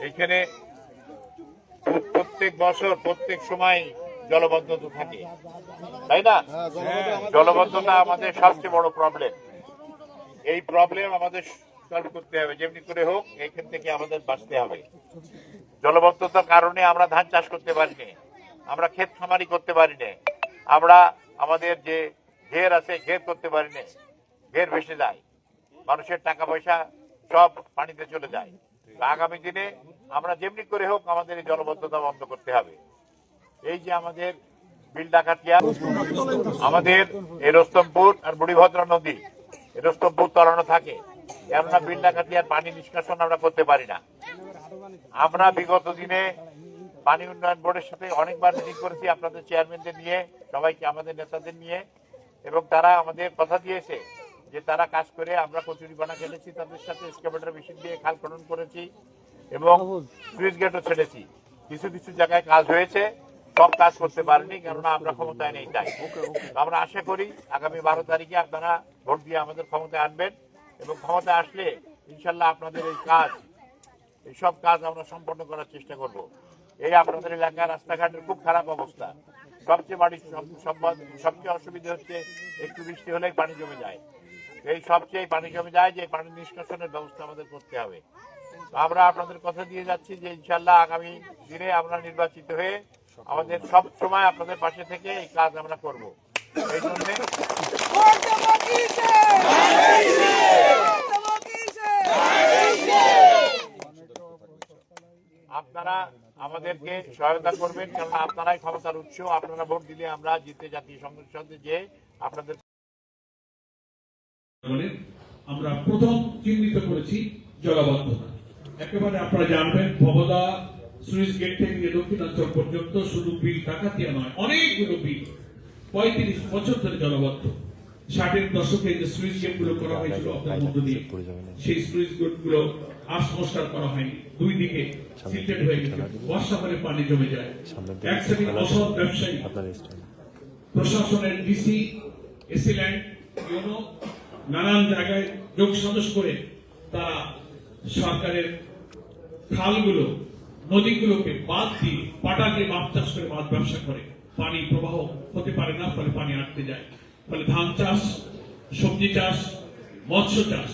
এখানে প্রত্যেক বছর প্রত্যেক সময় জলবদ্ধতা থাকে, তাই না? জলবদ্ধতা আমাদের সবচেয়ে বড় প্রবলেম। এই প্রবলেম আমাদের সলভ করতে হবে, যেমনি করে হোক এখান থেকে আমাদের বাঁচতে হবে। জলবদ্ধতার কারণে আমরা ধান চাষ করতে পারি না, আমরা ক্ষেত খামারি করতে পারি না, আমরা আমাদের যে ঘের আছে ঘের করতে পারি না, ঘের ভেসে যায়, মানুষের টাকা পয়সা সব পানিতে চলে যায়। আগামী দিনে আমরা যেমনি করে হোক আমাদের এই জলবদ্ধতা বন্ধ করতে হবে। এই যে আমাদের বিলডাকাতিয়া, আমাদের এই রস্তমপুর আর বুড়িভদ্রা নদী রস্তমপুর তলানো থাকে, কেননা বিলডাকাতিয়ার পানি নিষ্কাশন আমরা করতে পারি না। আমরা বিগত দিনে পানি উন্নয়ন বোর্ডের সাথে অনেকবার মিটিং করেছি, আপনাদের চেয়ারম্যানদের নিয়ে, সবাইকে, আমাদের নেতাদের নিয়ে, এবং তারা আমাদের কথা দিয়েছে যে তারা কাজ করে, আমরা কচুরিপানা খেলেছি তাদের সাথে, এক্সকাভেটর মেশিন দিয়ে খাল খনন করেছি এবং সুইচ গেটও ছেড়েছি। কিছু কিছু জায়গায় কাজ হয়েছে, সব কাজ করতে পারিনি, কেননা আমরা ক্ষমতায় নেই। তাই আমরা আশা করি আগামী 12 তারিখে আপনারা ভোট দিয়ে আমাদের ক্ষমতায় আনবেন, এবং ক্ষমতায় আসলে ইনশাল্লাহ আপনাদের এই সব কাজ আমরা সম্পন্ন করার চেষ্টা করব। এই আপনাদের এলাকার রাস্তাঘাটের খুব খারাপ অবস্থা, সবচেয়ে অসুবিধা হচ্ছে একটু বৃষ্টি হলেই পানি জমে যায়। এই সবচেয়ে পানি জমে যায়, যে পানি নিষ্কাশনের ব্যবস্থা আমাদের করতে হবে। আমরা আপনাদের কথা দিয়ে যাচ্ছি যে ইনশাল্লাহ আগামী দিনে আমরা নির্বাচিত হয়ে আমাদের সব সময় আপনাদের পাশে থেকে এই কাজ আমরা করব। এই জন্য আপনারা আমাদেরকে সহায়তা করবেন, কারণ আপনারাই ক্ষমতার উৎস। আপনারা ভোট দিলে আমরা জিতে জাতীয় সংসদে যে আপনাদের আমরা প্রথম চিহ্নিত করেছি জলবদ্ধতা। একেবারে আপনারা জানবেন, ভবদা সুইচ গেট থেকে দক্ষিণাঞ্চল পর্যন্ত শুধু বিল ডাকাতিয়া নয়, অনেকগুলো বিল 35 বছর ধরে জলবদ্ধ। 60-এর দশকে যে সুইচ গেট গুলো করা হয়েছিল আপনার মধ্য দিয়ে, সেই সুইচ গেট গুলো আর সংস্কার করা হয়নি, দুই দিকে সিল্টেড হয়ে গেছে, বর্ষা হলে পানি জমে যায়। এক শ্রেণীর অসৎ ব্যবসায়ী প্রশাসনের ডিসি, এসি ল্যান্ড, ইউনো নানান জায়গায় যোগ সাজস করে তারা সরকারের খালগুলো, নদীগুলোকে বাদ দিয়ে, পাটা দিয়ে মাছ চাষ করে মাছ ব্যবসা করে, পানি প্রবাহ হতে পারে না, ফলে পানি আটকে যায়। ফলে ধান চাষ, সবজি চাষ, মৎস্য চাষ,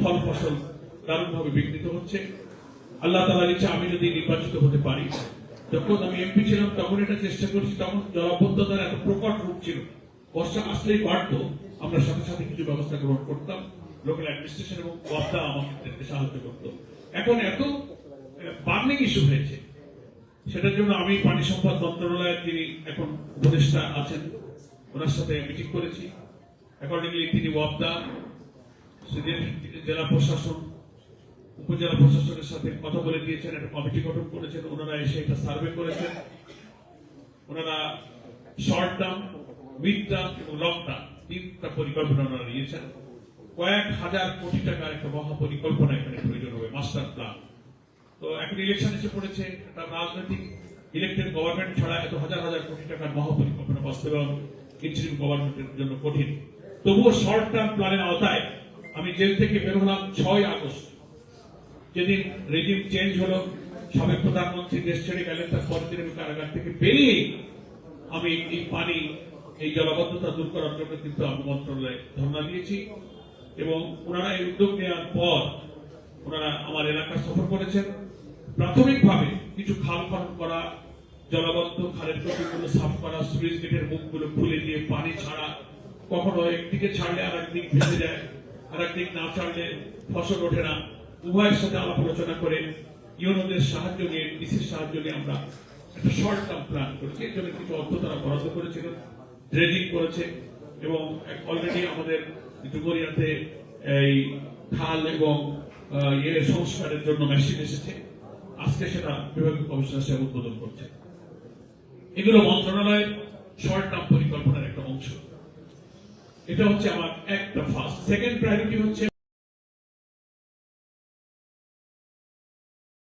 ফল ফসল দারুণভাবে বিঘ্নিত হচ্ছে। আল্লাহ তাআলার ইচ্ছা আমি যদি নির্বাচিত হতে পারি, যখন আমি এমপি ছিলাম তখন এটা চেষ্টা করছি, তখন জলাবদ্ধতার একটা প্রকট রূপ ছিল। বর্ষা আসলেই বাড়তো, আমরা সাথে সাথে কিছু ব্যবস্থা গ্রহণ করতাম, লোকাল অ্যাডমিনিস্ট্রেশন এবং ওয়াপদা আমাদেরকে সাহায্য করত। এখন এত বার্নিং ইস্যু হয়েছে, সেটার জন্য আমি পানি সম্পদ মন্ত্রণালয়ের যিনি এখন উপদেষ্টা আছেন, ওনার সাথে মিটিং করেছি। অ্যাকর্ডিংলি তিনি ওয়াপদা, জেলা প্রশাসন, উপজেলা প্রশাসনের সাথে কথা বলে দিয়েছেন, একটা কমিটি গঠন করেছেন, ওনারা এসে একটা সার্ভে করেছেন। ওনারা শর্ট টার্ম, মিড টার্ম এবং লং টার্ম তিনটা পরিকল্পনা ওনারা নিয়েছেন। কয়েক হাজার কোটি টাকার একটা মহাপরিকল্পনা এখানে প্রয়োজন হবে, মাস্টার প্ল্যান। তো এখন ইলেকশন এসে পড়েছে, একটা রাজনৈতিক ইলেকটেড গভর্নমেন্ট ছাড়া এত হাজার হাজার কোটি টাকার মহাপরিকল্পনা বাস্তবায়ন ইন্টারিম গভর্নমেন্টের জন্য কঠিন। তবুও শর্ট টার্ম প্ল্যানের আওতায় আমি জেল থেকে বের হলাম 6 আগস্ট, যেদিন রেজিম চেঞ্জ হলো, সাবেক প্রধানমন্ত্রী দেশ ছেড়ে গেলেন, তার পরের দিন আমি কারাগার থেকে বেরিয়ে আমি এই পানি, এই জলাবদ্ধতা দূর করার জন্য কিন্তু আমি মন্ত্রণালয়ে ধর্ণা দিয়েছি। এবং ওনারা এই উদ্যোগ নেওয়ার পর ওনারা আমার এলাকা সফর করেছেন। প্রাথমিকভাবে কিছু খাল খনন করা, জলাবদ্ধ খালের টুকরোগুলো সাফ করা, সুইচ গেটের মুখগুলো খুলে দিয়ে পানি ছাড়া, কখনো একদিকে ছাড়লে আর একদিক ভেসে যায়, আর একদিক না ছাড়লে ফসল ওঠে না, উভয়ের সাথে আলাপ আলোচনা করে ইউনোদের সাহায্য নিয়ে, ডিসির সাহায্য নিয়ে আমরা একটা শর্ট টার্ম প্ল্যান করেছি। এর জন্য কিছু অর্থ তারা বরাদ্দ করেছিল, ড্রেজিং করেছে, এবং অলরেডি আমাদের ডুবুরিয়াতে এই খাল এবং সংস্কারের জন্য মেশিন এসেছে, আজকে সেটা বিভাগীয় কমিশনার সাহেব উদ্বোধন করছে। এগুলো মন্ত্রণালয়ের শর্ট টার্ম পরিকল্পনার একটা অংশ। এটা হচ্ছে আমার একটা ফার্স্ট। সেকেন্ড প্রায়োরিটি হচ্ছে